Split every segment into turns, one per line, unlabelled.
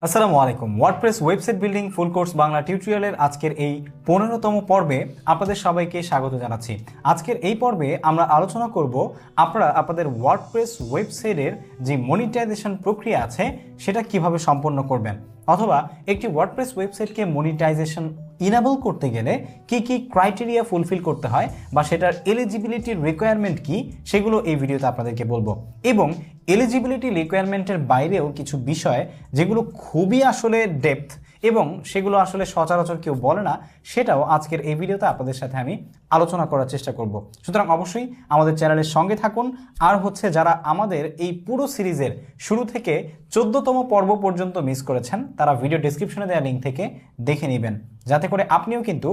আসসালামু আলাইকুম। WordPress website building full course Bangla টিউটোরিয়ালের আজকের এই 15তম পর্বে আপনাদের সবাইকে স্বাগত জানাচ্ছি। আজকের এই পর্বে আমরা আলোচনা করব আপনারা আপনাদের ওয়ার্ডপ্রেস ওয়েবসাইটের যে মনিটাইজেশন প্রক্রিয়া আছে সেটা কিভাবে সম্পন্ন করবেন, অথবা একটি ওয়ার্ডপ্রেস ওয়েবসাইটকে মনিটাইজেশন ইনেবল করতে গেলে কি কি ক্রাইটেরিয়া ফুলফিল করতে হয় বা সেটার এলিজিবিলিটি রিকোয়ারমেন্ট কি সেগুলো এই ভিডিওতে আপনাদেরকে বলবো। এবং এলিজিবিলিটি রিকোয়ারমেন্টের বাইরেও কিছু বিষয় যেগুলো খুবই আসলে ডেপথ এবং সেগুলো আসলে সচরাচর কেউ বলে না, সেটাও আজকের এই ভিডিওতে আপনাদের সাথে আমি আলোচনা করার চেষ্টা করব। সুতরাং অবশ্যই আমাদের চ্যানেলের সঙ্গে থাকুন। আর যারা আমাদের এই পুরো সিরিজের শুরু থেকে 14তম পর্ব পর্যন্ত মিস করেছেন তারা ভিডিও ডেসক্রিপশনে দেওয়া লিঙ্ক থেকে দেখে নেবেন, যাতে করে আপনিও কিন্তু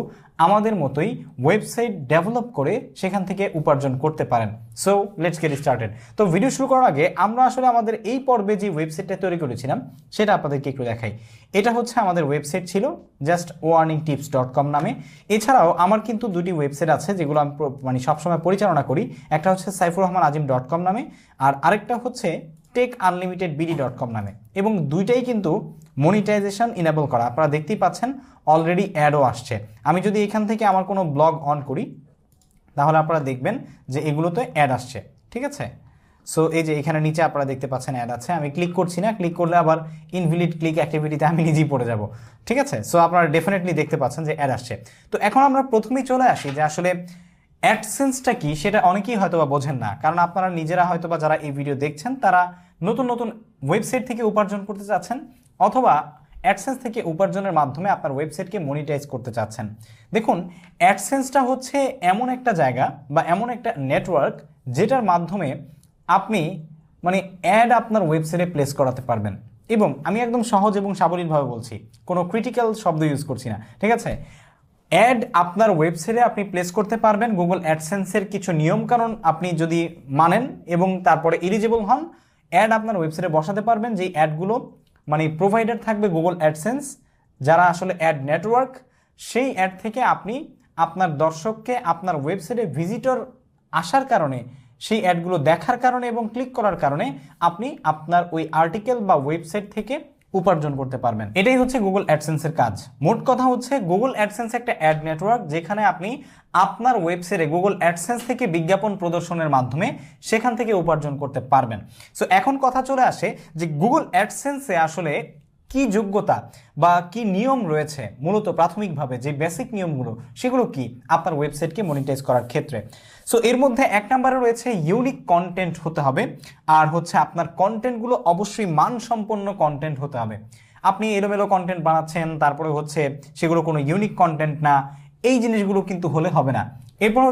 আমাদের মতোই ওয়েবসাইট ডেভেলপ করে সেখান থেকে উপার্জন করতে পারেন। So let's get started. তো ভিডিও শুরু করার আগে আমরা আসলে আমাদের এই পর্বে যে ওয়েবসাইটটা তৈরি করেছিলাম সেটা আপনাদেরকে একটু দেখাই। এটা হচ্ছে আমাদের ওয়েবসাইট ছিল জাস্ট warningtips.com নামে। এছাড়াও আমার কিন্তু দুটি ওয়েবসাইট আছে যেগুলো আমি সবসময় পরিচালনা করি। একটা হচ্ছে saifurrahmanazim.com নামে, আর আরেকটা হচ্ছে tekunlimitedbd.com নামে, এবং দুইটাই কিন্তু মনিটাইজেশন ইনেবল করা। আপনারা দেখতেই পাচ্ছেন অলরেডি অ্যাডও আসছে। আমি যদি এখান থেকে আমার কোনো ব্লগ অন করি তাহলে আপনারা দেখবেন যে এগুলোতে অ্যাড আসছে, ঠিক আছে। সো এই যে এখানে নিচে আপনারা দেখতে পাচ্ছেন অ্যাড আছে। আমি ক্লিক করছি না, ক্লিক করলে আবার ইনভ্যালিড ক্লিক অ্যাক্টিভিটিতে আমি নিজেই পড়ে যাব, ঠিক আছে। সো আপনারা ডেফিনেটলি দেখতে পাচ্ছেন যে অ্যাড আসছে। তো এখন আমরা প্রথমেই চলে আসি যে আসলে অ্যাডসেন্সটা কি সেটা অনেকেই হয়তো বা বোঝেন না, কারণ আপনারা নিজেরা হয়তো বা যারা এই ভিডিও দেখছেন তারা নতুন নতুন ওয়েবসাইট থেকে উপার্জন করতে চাচ্ছেন, অথবা অ্যাডসেন্স থেকে উপার্জনের মাধ্যমে আপনার ওয়েবসাইটকে মনিটাইজ করতে চাচ্ছেন। দেখুন, অ্যাডসেন্সটা হচ্ছে এমন একটা জায়গা বা এমন একটা নেটওয়ার্ক যেটার মাধ্যমে আপনি অ্যাড আপনার ওয়েবসাইটে প্লেস করাতে পারবেন। এবং আমি একদম সহজ এবং সাবলীলভাবে বলছি, কোনো ক্রিটিক্যাল শব্দ ইউজ করছি না, ঠিক আছে। অ্যাড আপনার ওয়েবসাইটে আপনি প্লেস করতে পারবেন গুগল অ্যাডসেন্সের কিছু নিয়মকানুন আপনি যদি মানেন এবং তারপরে এলিজিবল হন। অ্যাড আপনার ওয়েবসাইটে বসাতে পারবেন, যেই অ্যাডগুলো প্রোভাইডার থাকবে গুগল অ্যাডসেন্স, যারা আসলে অ্যাড নেটওয়ার্ক। সেই অ্যাড থেকে আপনি আপনার দর্শককে আপনার ওয়েবসাইটে ভিজিটর আসার কারণে, সেই অ্যাডগুলো দেখার কারণে এবং ক্লিক করার কারণে আপনি আপনার ওই আর্টিকেল বা ওয়েবসাইট থেকে উপার্জন করতে পারবেন। এটাই হচ্ছে গুগল অ্যাডসেন্সের কাজ। মোট কথা হচ্ছে গুগল অ্যাডসেন্স একটা অ্যাড নেটওয়ার্ক, যেখানে আপনি আপনার ওয়েবসাইটে গুগল অ্যাডসেন্স থেকে বিজ্ঞাপন প্রদর্শনের মাধ্যমে সেখান থেকে উপার্জন করতে পারবেন। সো এখন কথা চলে আসে যে গুগল অ্যাডসেন্সে আসলে কি যোগ্যতা বা কি নিয়ম রয়েছে। মূলত প্রাথমিকভাবে যে বেসিক নিয়মগুলো সেগুলো কি আপনার ওয়েবসাইটকে মনিটাইজ করার ক্ষেত্রে। সো এর মধ্যে এক নম্বরে রয়েছে ইউনিক কন্টেন্ট হতে হবে, আর আপনার কন্টেন্টগুলো অবশ্যই মানসম্পন্ন কন্টেন্ট হতে হবে। আপনি এলোমেলো কন্টেন্ট বানাচ্ছেন, তারপরে সেগুলো কোনো ইউনিক কন্টেন্ট না, এই জিনিসগুলো কিন্তু হলে হবে না। এরপর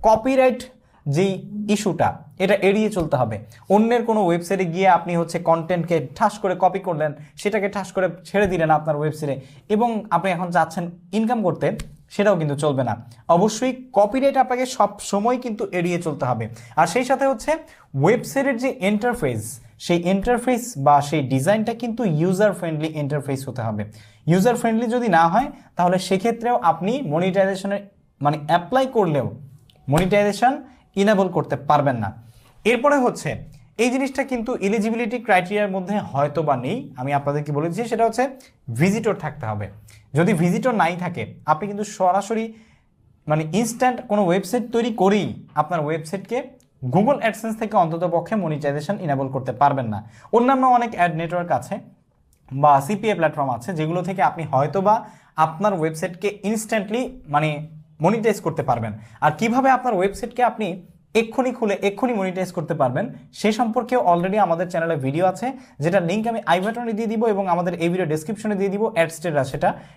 কপিরাইট যেই ইস্যুটা, এটা এড়িয়ে চলতে হবে। অন্যের কোনো ওয়েবসাইটে গিয়ে আপনি কন্টেন্টকে ঠাস করে কপি করলেন, সেটাকে ঠাস করে ছেড়ে দিলেন আপনার ওয়েবসাইটে, এবং আপনি এখন চাচ্ছেন ইনকাম করতে, সেটাও কিন্তু চলবে না। অবশ্যই কপিরাইট আপনাকে সব সময় কিন্তু এড়িয়ে চলতে হবে। আর সেই সাথে ওয়েবসাইটের যে ইন্টারফেস, সেই ইন্টারফেস বা সেই ডিজাইনটা কিন্তু ইউজার ফ্রেন্ডলি ইন্টারফেস হতে হবে। ইউজার ফ্রেন্ডলি যদি না হয় তাহলে সেক্ষেত্রেও আপনি মনিটাইজেশনের অ্যাপ্লাই করলেও মনিটাইজেশন ইনেবল করতে পারবেন না। এরপরে এই জিনিসটা কিন্তু এলিজিবিলিটি ক্রাইটেরিয়ার মধ্যে হয়তো বা নেই, আমি আপনাদেরকে বলে দিচ্ছি, সেটা ভিজিটর থাকতে হবে। যদি ভিজিটর নাই থাকে আপনি কিন্তু সরাসরি ইনস্ট্যান্ট কোনো ওয়েবসাইট তৈরি করেই আপনার ওয়েবসাইটকে গুগল অ্যাডসেন্স থেকে অন্তত পক্ষে মনিটাইজেশন ইনেবল করতে পারবেন না। অন্যান্য অনেক অ্যাড নেটওয়ার্ক আছে বা সিপিএ প্ল্যাটফর্ম আছে যেগুলো থেকে আপনি হয়তো বা আপনার ওয়েবসাইটকে ইনস্ট্যান্টলি মনিটাইজ করতে পারবেন। আর কিভাবে আপনার ওয়েবসাইটকে আপনি এক্ষুনি খুলে এক্ষুনি মনিটাইজ করতে পারবেন সে সম্পর্কেও অলরেডি আমাদের চ্যানেলে ভিডিও আছে, যেটা লিঙ্ক আমি আই বাটনে দিয়ে দিব এবং আমাদের এই ভিডিও ডেসক্রিপশনে দিয়ে দিব। অ্যাডস্টেরা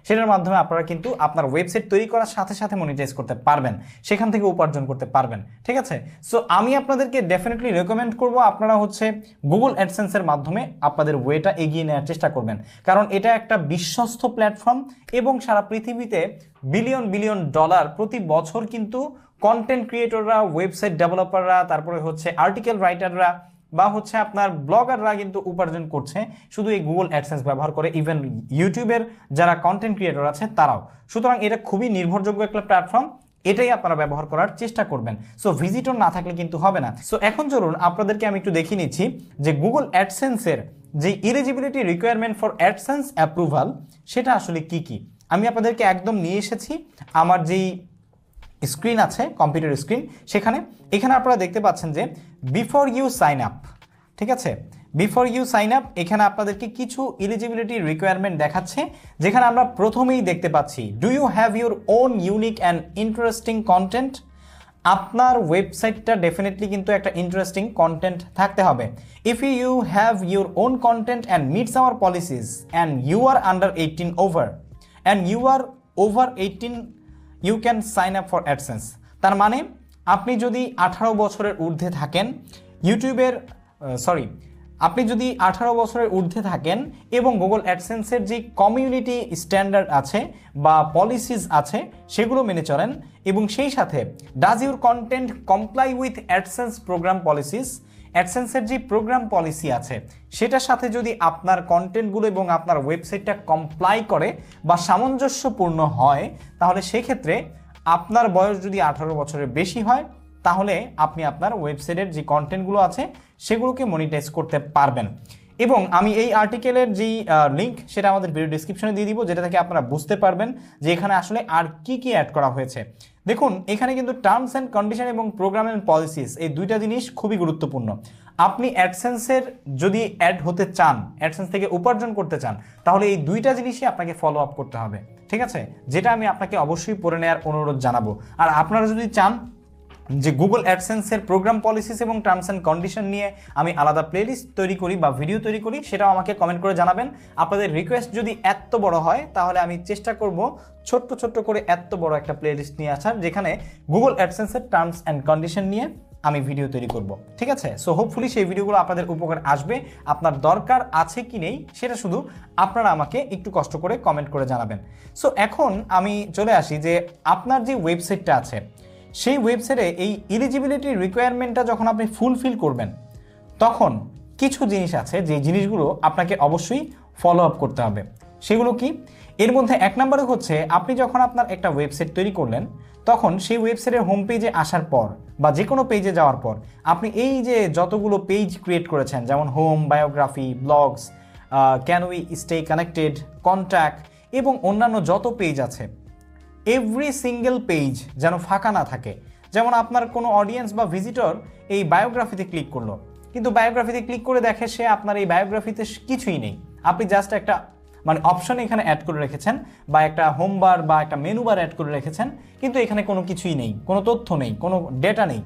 সেটার মাধ্যমে আপনারা কিন্তু আপনার ওয়েবসাইট তৈরি করার সাথে সাথে মনিটাইজ করতে পারবেন, সেখান থেকে উপার্জন করতে পারবেন, ঠিক আছে। সো আমি আপনাদেরকে ডেফিনেটলি রেকমেন্ড করব আপনারা গুগল অ্যাডসেন্সের মাধ্যমে আপনাদের ওয়েটা এগিয়ে নেওয়ার চেষ্টা করবেন, কারণ এটা একটা বিশ্বস্ত প্ল্যাটফর্ম এবং সারা পৃথিবীতে বিলিয়ন বিলিয়ন ডলার প্রতি বছর কিন্তু কন্টেন্ট ক্রিয়েটররা, ওয়েবসাইট ডেভেলপাররা, তারপরে আর্টিকেল রাইটাররা বা আপনার ব্লগাররা কিন্তু উপার্জন করছে শুধু এই গুগল অ্যাডসেন্স ব্যবহার করে। ইভেন ইউটিউবের যারা কন্টেন্ট ক্রিয়েটর আছে তারাও। সুতরাং এটা খুবই নির্ভরযোগ্য একটা প্ল্যাটফর্ম এটাই আপনারা ব্যবহার করার চেষ্টা করবেন। সো ভিজিটর না থাকলে কিন্তু হবে না। সো এখন চলুন আপনাদেরকে আমি একটু দেখিয়ে নিচ্ছি যে গুগল অ্যাডসেন্সের যে eligibility requirement for AdSense approval সেটা আসলে কি কি আমি আপনাদেরকে একদম নিয়ে এসেছি আমার যেই স্ক্রিন আছে, কম্পিউটার স্ক্রিন, এখানে আপনারা দেখতে পাচ্ছেন যে বিফোর ইউ সাইন আপ, ঠিক আছে, বিফোর ইউ সাইন আপ এখানে আপনাদেরকে কিছু এলিজিবিলিটি রিকোয়ারমেন্ট দেখাচ্ছে, যেখানে আমরা প্রথমেই দেখতে পাচ্ছি do you have your own unique and interesting content. আপনার ওয়েবসাইটটা ডেফিনেটলি কিন্তু একটা ইন্টারেস্টিং কন্টেন্ট থাকতে হবে। If you have your own content and meets our policies and you are under 18 over 18 you can sign up for AdSense. তার মানে আপনি যদি 18 বছরের ঊর্ধ্বে থাকেন আপনি যদি 18 বছরের ঊর্ধ্বে থাকেন এবং গুগল অ্যাডসেন্সের যে কমিউনিটি স্ট্যান্ডার্ড আছে বা পলিসিস আছে সেগুলো মেনে চলেন, এবং সেই সাথে does your content comply with AdSense program policies, অ্যাডসেন্সের যে প্রোগ্রাম পলিসি আছে সেটার সাথে যদি আপনার কন্টেন্টগুলো এবং আপনার ওয়েবসাইটটা কমপ্লাই করে বা সামঞ্জস্যপূর্ণ হয়, তাহলে সেক্ষেত্রে আপনার বয়স যদি 18 বছরের বেশি হয় তাহলে আপনি আপনার ওয়েবসাইটের যে কন্টেন্টগুলো আছে সেগুলোকে মনিটাইজ করতে পারবেন। এবং আমি এই আর্টিকেলের যেই লিঙ্ক সেটা আমাদের ভিডিও ডিসক্রিপশনে দিয়ে দিব, যেটা থেকে আপনারা বুঝতে পারবেন যে এখানে আসলে আর কি কি অ্যাড করা হয়েছে। দেখুন এখানে কিন্তু টার্মস অ্যান্ড কন্ডিশন এবং প্রোগ্রাম অ্যান্ড পলিসিস এই দুইটা জিনিস খুবই গুরুত্বপূর্ণ। আপনি অ্যাডসেন্সের যদি অ্যাড হতে চান, অ্যাডসেন্স থেকে উপার্জন করতে চান, তাহলে এই দুইটা জিনিসই আপনাকে ফলো আপ করতে হবে, ঠিক আছে, যেটা আমি আপনাকে অবশ্যই পড়ে নেওয়ার অনুরোধ জানাবো। আর আপনারা যদি চান যে গুগল অ্যাডসেন্সের প্রোগ্রাম পলিসিস এবং টার্মস অ্যান্ড কন্ডিশন নিয়ে আমি আলাদা প্লেলিস্ট তৈরি করি বা ভিডিও তৈরি করি, সেটাও আমাকে কমেন্ট করে জানাবেন। আপনাদের রিকোয়েস্ট যদি এত বড় হয় তাহলে আমি চেষ্টা করব ছোট্ট ছোট্ট করে এত বড় একটা প্লেলিস্ট নিয়ে আসার, যেখানে গুগল অ্যাডসেন্সের টার্মস অ্যান্ড কন্ডিশন নিয়ে আমি ভিডিও তৈরি করব, ঠিক আছে। সো হোপফুলি সেই ভিডিওগুলো আপনাদের উপকার আসবে। আপনার দরকার আছে কি নেই সেটা শুধু আপনারা আমাকে একটু কষ্ট করে কমেন্ট করে জানাবেন। সো এখন আমি চলে আসি যে আপনার যে ওয়েবসাইটটা আছে সেই ওয়েবসাইটে এই এলিজিবিলিটি রিকোয়ারমেন্টটা যখন আপনি ফুলফিল করবেন, তখন কিছু জিনিস আছে যে জিনিসগুলো আপনাকে অবশ্যই ফলো আপ করতে হবে। সেগুলো কি? এর মধ্যে এক নম্বরে হচ্ছে আপনি যখন আপনার একটা ওয়েবসাইট তৈরি করলেন, তখন সেই ওয়েবসাইটের হোম পেজে আসার পর বা যে কোনো পেজে যাওয়ার পর আপনি এই যে যতগুলো পেজ ক্রিয়েট করেছেন, যেমন home, biography, blogs, can we stay connected, contact এবং অন্যান্য যত পেজ আছে, এভরি সিঙ্গেল পেজ যেন ফাঁকা না থাকে। যেমন আপনার কোনো অডিয়েন্স বা ভিজিটর এই বায়োগ্রাফিতে ক্লিক করলো, কিন্তু বায়োগ্রাফিতে ক্লিক করে দেখে সে আপনার এই বায়োগ্রাফিতে কিছুই নেই। আপনি জাস্ট একটা অপশন এখানে অ্যাড করে রেখেছেন বা একটা হোম বার বা একটা মেনু বার অ্যাড করে রেখেছেন, কিন্তু এখানে কোনো কিছুই নেই, কোনো তথ্য নেই, কোনো ডেটা নেই।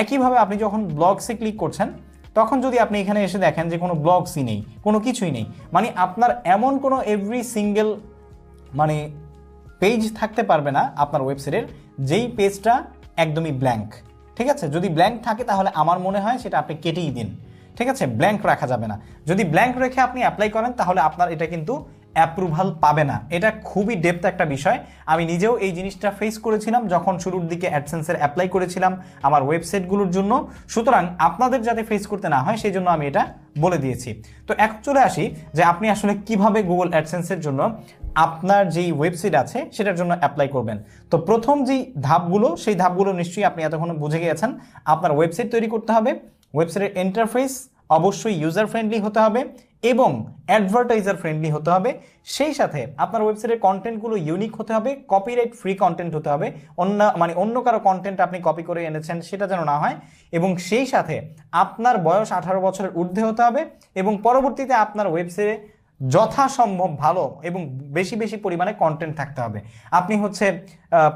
একইভাবে আপনি যখন ব্লগসে ক্লিক করছেন, তখন যদি আপনি এখানে এসে দেখেন যে কোনো ব্লগসই নেই, কোনো কিছুই নেই, আপনার এমন কোনো এভরি সিঙ্গেল পেজ থাকতে পারবে না আপনার ওয়েবসাইটের যেই পেজটা একদমই ব্ল্যাঙ্ক, ঠিক আছে। যদি ব্ল্যাঙ্ক থাকে তাহলে আমার মনে হয় সেটা আপনি কেটেই দিন, ঠিক আছে, ব্ল্যাঙ্ক রাখা যাবে না। যদি ব্ল্যাঙ্ক রেখে আপনি অ্যাপ্লাই করেন তাহলে আপনার এটা কিন্তু অ্যাপ্রুভাল পাবে না। এটা খুবই ডেপথ একটা বিষয়, আমি নিজেও এই জিনিসটা ফেস করেছিলাম যখন শুরুর দিকে অ্যাডসেন্সের অ্যাপ্লাই করেছিলাম আমার ওয়েবসাইটগুলোর জন্য। সুতরাং আপনাদের যাতে ফেস করতে না হয় সেই জন্য আমি এটা বলে দিয়েছি। তো এখন চলে আসি যে আপনি আসলে কিভাবে গুগল অ্যাডসেন্সের জন্য আপনার যেই ওয়েবসাইট আছে সেটার জন্য অ্যাপ্লাই করবেন। তো প্রথম যেই ধাপগুলো, সেই ধাপগুলো নিশ্চয়ই আপনি এতক্ষণ বুঝে গিয়েছেন। আপনার ওয়েবসাইট তৈরি করতে হবে, ওয়েবসাইটের ইন্টারফেস অবশ্যই ইউজার ফ্রেন্ডলি হতে হবে এবং অ্যাডভার্টাইজার ফ্রেন্ডলি হতে হবে। সেই সাথে আপনার ওয়েবসাইটের কন্টেন্টগুলো ইউনিক হতে হবে, কপিরাইট ফ্রি কন্টেন্ট হতে হবে, অন্য কারো কন্টেন্ট আপনি কপি করে এনেছেন সেটা যেন না হয়, এবং সেই সাথে আপনার বয়স 18 বছরের ঊর্ধ্বে হতে হবে এবং পরবর্তীতে আপনার ওয়েবসাইটে যথাসম্ভব ভালো এবং বেশি বেশি পরিমাণে কন্টেন্ট থাকতে হবে। আপনি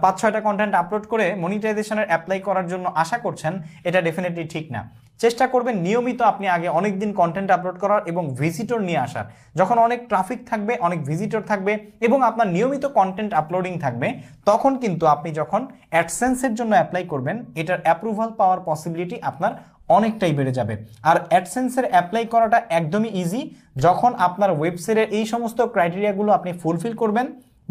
5-6টা কন্টেন্ট আপলোড করে মনিটাইজেশনের অ্যাপ্লাই করার জন্য আশা করছেন, এটা ডেফিনেটলি ঠিক না। চেষ্টা করবেন নিয়মিত আপনি আগে অনেক দিন কন্টেন্ট আপলোড করার এবং ভিজিটর নিয়ে আসার। যখন অনেক ট্রাফিক থাকবে, অনেক ভিজিটর থাকবে এবং আপনার নিয়মিত কন্টেন্ট আপলোডিং থাকবে, তখন কিন্তু আপনি যখন অ্যাডসেন্সের জন্য অ্যাপ্লাই করবেন, এটার অ্যাপ্রুভাল পাওয়ার পসিবিলিটি আপনার অনেকটাই বেড়ে যাবে। আর অ্যাডসেন্সের অ্যাপ্লাই করাটা একদমই ইজি। যখন আপনার ওয়েবসাইটের এই সমস্ত ক্রাইটেরিয়াগুলো আপনি ফুলফিল করবেন,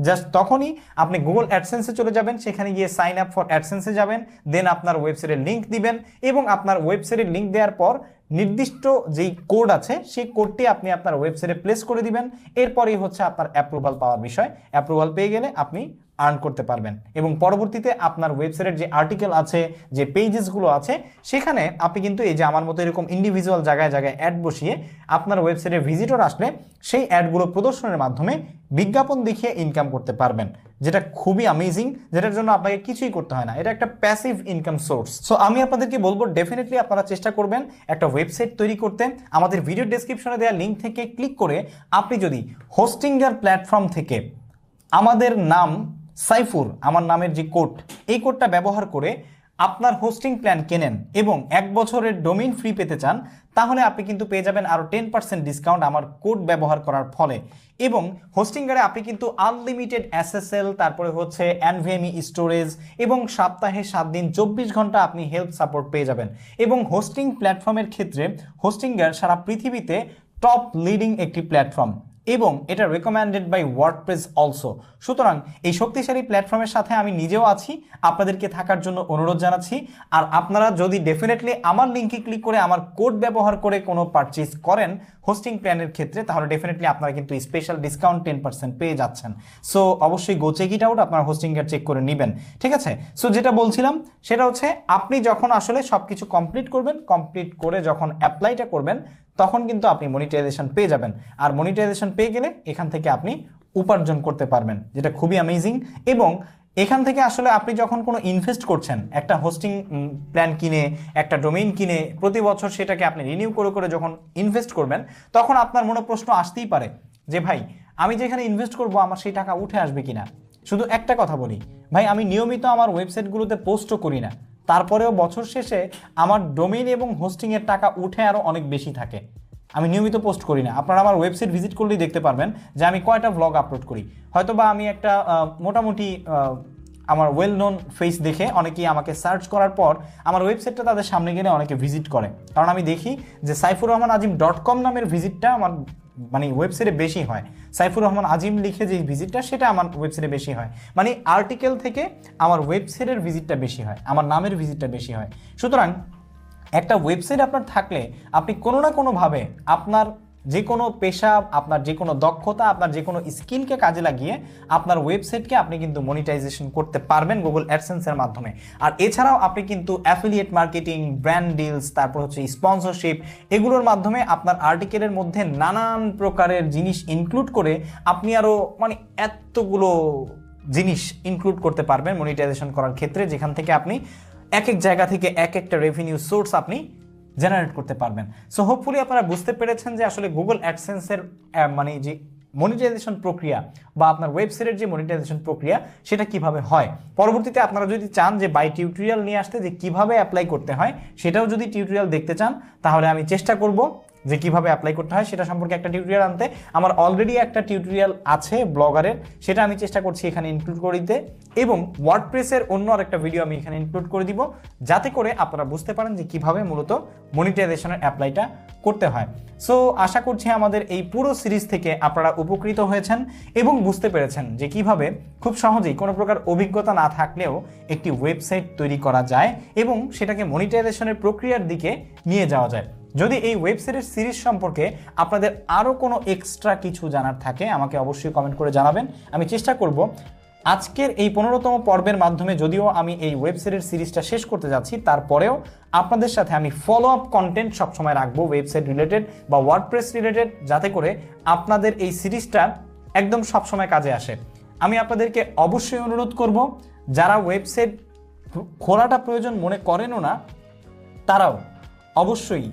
জাস্ট তখনই আপনি গুগল অ্যাডসেন্সে চলে যাবেন, সেখানে গিয়ে সাইন আপ ফর অ্যাডসেন্সে যাবেন, দেন আপনার ওয়েবসাইটের লিঙ্ক দিবেন এবং আপনার ওয়েবসাইটের লিঙ্ক দেওয়ার পর নির্দিষ্ট যেই কোড আছে সেই কোডটি আপনি আপনার ওয়েবসাইটে প্লেস করে দিবেন, এরপরেই হচ্ছে আপনার অ্যাপ্রুভাল পাওয়ার বিষয়। অ্যাপ্রুভাল পেয়ে গেলে আপনি আর্ন করতে পারবেন এবং পরবর্তীতে আপনার ওয়েবসাইটের যে আর্টিকেল আছে, যে পেজেসগুলো আছে, সেখানে আপনি কিন্তু এই যে আমার মতো এরকম ইন্ডিভিজুয়াল জায়গায় জায়গায় অ্যাড বসিয়ে আপনার ওয়েবসাইটে ভিজিটর আসলে সেই অ্যাডগুলো প্রদর্শনের মাধ্যমে বিজ্ঞাপন দেখিয়ে ইনকাম করতে পারবেন, যেটা খুবই অ্যামেজিং, যেটার জন্য আপনাকে কিছুই করতে হয় না। এটা একটা প্যাসিভ ইনকাম সোর্স। সো আমি আপনাদেরকে বলবো ডেফিনেটলি আপনারা চেষ্টা করবেন একটা ওয়েবসাইট তৈরি করতে। আমাদের ভিডিও ডেসক্রিপশনে দেওয়া লিঙ্ক থেকে ক্লিক করে আপনি যদি হোস্টিংয়ার প্ল্যাটফর্ম থেকে আমাদের নাম সাইফুর, আমার নামের যে কোড, এই কোডটা ব্যবহার করে আপনার হোস্টিং প্ল্যান কেনেন এবং 1 বছরের ডোমেইন ফ্রি পেতে চান, তাহলে আপনি কিন্তু পেয়ে যাবেন আরও 10% ডিসকাউন্ট আমার কোড ব্যবহার করার ফলে। এবং হোস্টিংয়ারে আপনি কিন্তু আনলিমিটেড SSL, তারপরে হচ্ছে NVMe স্টোরেজ এবং সপ্তাহে 7 দিন 24 ঘন্টা আপনি হেল্প সাপোর্ট পেয়ে যাবেন। এবং হোস্টিং প্ল্যাটফর্মের ক্ষেত্রে হোস্টিংয়ার সারা পৃথিবীতে টপ লিডিং একটি প্ল্যাটফর্ম এবং এটা রেকমেন্ডেড বাই ওয়ার্ডপ্রেস অলসো। সুতরাং এই শক্তিশালী প্ল্যাটফর্মের সাথে আমি নিজেও আছি, আপনাদেরকে থাকার জন্য অনুরোধ জানাচ্ছি। আর আপনারা যদি ডেফিনেটলি আমার লিঙ্কে ক্লিক করে আমার কোড ব্যবহার করে কোনো পারচেজ করেন হোস্টিং প্ল্যানের ক্ষেত্রে, তাহলে ডেফিনেটলি আপনারা কিন্তু স্পেশাল ডিসকাউন্ট 10% পেয়ে যাচ্ছেন। সো অবশ্যই গো চেক ইট আউট, আপনার হোস্টিংয়ার চেক করে নেবেন, ঠিক আছে? সো যেটা বলছিলাম সেটা হচ্ছে আপনি যখন আসলে সব কিছু কমপ্লিট করবেন, কমপ্লিট করে যখন অ্যাপ্লাইটা করবেন, তখন কিন্তু আপনি মনিটাইজেশন পেয়ে যাবেন। আর মনিটাইজেশন পেয়ে গেলে এখান থেকে আপনি উপার্জন করতে পারবেন, যেটা খুবই অ্যামেজিং। এবং এখান থেকে আসলে আপনি যখন কোনো ইনভেস্ট করছেন, একটা হোস্টিং প্ল্যান কিনে, একটা ডোমেইন কিনে প্রতি বছর সেটাকে আপনি রিনিউ করে করে যখন ইনভেস্ট করবেন, তখন আপনার মনে প্রশ্ন আসতেই পারে যে ভাই আমি যেখানে ইনভেস্ট করব আমার সেই টাকা উঠে আসবে কিনা। শুধু একটা কথা বলি ভাই, আমি নিয়মিত আমার ওয়েবসাইটগুলোতে পোস্টও করি না, তারপরেও বছর শেষে আমার ডোমেইন এবং হোস্টিংয়ের টাকা উঠে আরও অনেক বেশি থাকে। আমি নিয়মিত পোস্ট করি না, আপনারা আমার ওয়েবসাইট ভিজিট করলেই দেখতে পারবেন যে আমি কয়টা ভ্লগ আপলোড করি। হয়তো বা আমি একটা মোটামুটি আমার ওয়েল নোন ফেস দেখে অনেকেই আমাকে সার্চ করার পর আমার ওয়েবসাইটটা তাদের সামনে গেলে অনেকে ভিজিট করে, কারণ আমি দেখি যে saifurrahmanazim.com নামের ভিজিটটা আমার মানে ওয়েবসাইটে বেশি হয়। সাইফুর রহমান আজিম লিখে যে ভিজিটটা সেটা আমার ওয়েবসাইটে বেশি হয়, মানে আর্টিকেল থেকে আমার ওয়েবসাইটের ভিজিটটা বেশি হয়, আমার নামের ভিজিটটা বেশি হয়। সুতরাং একটা ওয়েবসাইট আপনার থাকলে আপনি কোনো না কোনোভাবে আপনার যে কোনো পেশা, আপনার যে কোনো দক্ষতা, আপনার যে কোনো স্কিলকে কাজে লাগিয়ে আপনার ওয়েবসাইটকে আপনি কিন্তু মনিটাইজেশন করতে পারবেন গুগল অ্যাডসেন্সের মাধ্যমে। আর এছাড়াও আপনি কিন্তু অ্যাফিলিয়েট মার্কেটিং, ব্র্যান্ড ডিলস, তারপর হচ্ছে স্পন্সরশিপ, এগুলোর মাধ্যমে আপনার আর্টিকেলের মধ্যে নানান প্রকারের জিনিস ইনক্লুড করে আপনি আরও মানে এতগুলো জিনিস ইনক্লুড করতে পারবেন মনিটাইজেশন করার ক্ষেত্রে, যেখান থেকে আপনি এক এক জায়গা থেকে এক একটা রেভিনিউ সোর্স আপনি জেনারেট করতে পারবেন। সো হোপফুলি আপনারা বুঝতে পেরেছেন যে আসলে গুগল অ্যাডসেন্সের মানে যে মনিটাইজেশন প্রক্রিয়া বা আপনার ওয়েবসাইটের যে মনিটাইজেশন প্রক্রিয়া সেটা কিভাবে হয়। পরবর্তীতে আপনারা যদি চান যে বাই টিউটোরিয়াল নিয়ে আসতে যে কিভাবে অ্যাপ্লাই করতে হয় সেটাও যদি টিউটোরিয়াল দেখতে চান, তাহলে আমি চেষ্টা করব যে কিভাবে অ্যাপ্লাই করতে হয় সেটা সম্পর্কে একটা টিউটোরিয়াল আনতে। আমার অলরেডি একটা টিউটোরিয়াল আছে ব্লগারের, সেটা আমি চেষ্টা করছি এখানে ইনক্লুড করে দিতে, এবং ওয়ার্ডপ্রেসের অন্য আরেকটা ভিডিও আমি এখানে ইনক্লুড করে দিব, যাতে করে আপনারা বুঝতে পারেন যে কিভাবে মূলত মনিটাইজেশনের অ্যাপ্লাইটা করতে হয়। সো আশা করছি আমাদের এই পুরো সিরিজ থেকে আপনারা উপকৃত হয়েছেন এবং বুঝতে পেরেছেন যে কিভাবে খুব সহজেই কোনো প্রকার অভিজ্ঞতা না থাকলেও একটি ওয়েবসাইট তৈরি করা যায় এবং সেটাকে মনিটাইজেশনের প্রক্রিয়ার দিকে নিয়ে যাওয়া যায়। যদি এই ওয়েবসাইটের সিরিজ সম্পর্কে আপনাদের আরও কোনো এক্সট্রা কিছু জানার থাকে আমাকে অবশ্যই কমেন্ট করে জানাবেন। আমি চেষ্টা করব আজকের এই 15তম পর্বের মাধ্যমে, যদিও আমি এই ওয়েবসাইটের সিরিজটা শেষ করতে যাচ্ছি, তারপরেও আপনাদের সাথে আমি ফলো আপ কন্টেন্ট সবসময় রাখবো ওয়েবসাইট রিলেটেড বা ওয়ার্ডপ্রেস রিলেটেড, যাতে করে আপনাদের এই সিরিজটা একদম সবসময় কাজে আসে। আমি আপনাদেরকে অবশ্যই অনুরোধ করব যারা ওয়েবসাইট খোলাটা প্রয়োজন মনে করেনও না, তারাও অবশ্যই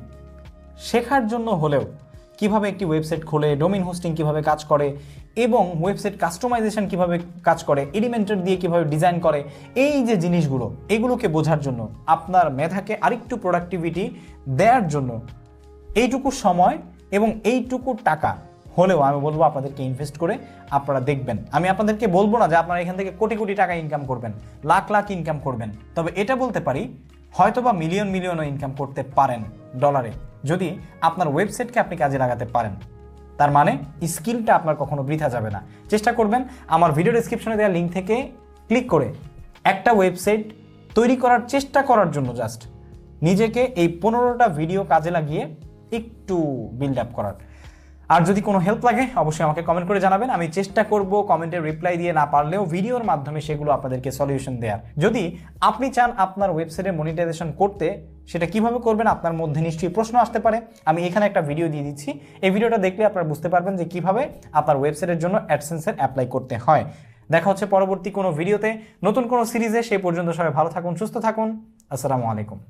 শেখার জন্য হলেও কিভাবে একটি ওয়েবসাইট খোলে, ডোমেইন হোস্টিং কিভাবে কাজ করে এবং ওয়েবসাইট কাস্টমাইজেশন কিভাবে কাজ করে, এলিমেন্টর দিয়ে কিভাবে ডিজাইন করে, এই যে জিনিসগুলো এগুলোকে বোঝার জন্য, আপনার মেধাকে আরেকটু প্রোডাক্টিভিটি দেওয়ার জন্য এইটুকু সময় এবং এইটুকু টাকা হলেও আমি বলবো আপনাদেরকে ইনভেস্ট করে আপনারা দেখবেন। আমি আপনাদেরকে বলবো না যে আপনারা এখান থেকে কোটি কোটি টাকা ইনকাম করবেন, লাখ লাখ ইনকাম করবেন, তবে এটা বলতে পারি হয়তো বা মিলিয়ন মিলিয়নও ইনকাম করতে পারেন ডলারে, যদি আপনার ওয়েবসাইটকে আপনি কাজে লাগাতে পারেন। তার মানে স্কিলটা আপনার কখনো বৃথা যাবে না। চেষ্টা করবেন আমার ভিডিও ডেসক্রিপশনে দেওয়া লিঙ্ক থেকে ক্লিক করে একটা ওয়েবসাইট তৈরি করার চেষ্টা করার জন্য জাস্ট নিজেকে এই 15টা ভিডিও কাজে লাগিয়ে একটু বিল্ড আপ করার। আর যদি কোনো হেল্প লাগে অবশ্যই আমাকে কমেন্ট করে জানাবেন, আমি চেষ্টা করব কমেন্টের রিপ্লাই দিয়ে না পারলেও ভিডিওর মাধ্যমে সেগুলো আপনাদেরকে সলিউশন দেওয়ার। যদি আপনি চান আপনার ওয়েবসাইটে মনিটাইজেশন করতে, সেটা কিভাবে করবেন আপনার মধ্যে নিশ্চয়ই প্রশ্ন আসতে পারে। আমি এখানে একটা ভিডিও দিয়ে দিচ্ছি, এই ভিডিওটা দেখলে আপনারা বুঝতে পারবেন যে কিভাবে আপনার ওয়েবসাইটের জন্য অ্যাডসেন্সের অ্যাপ্লাই করতে হয়। দেখা হচ্ছে পরবর্তী কোনো ভিডিওতে নতুন কোনো সিরিজে। সেই পর্যন্ত সবাই ভালো থাকুন, সুস্থ থাকুন। আসসালামু আলাইকুম।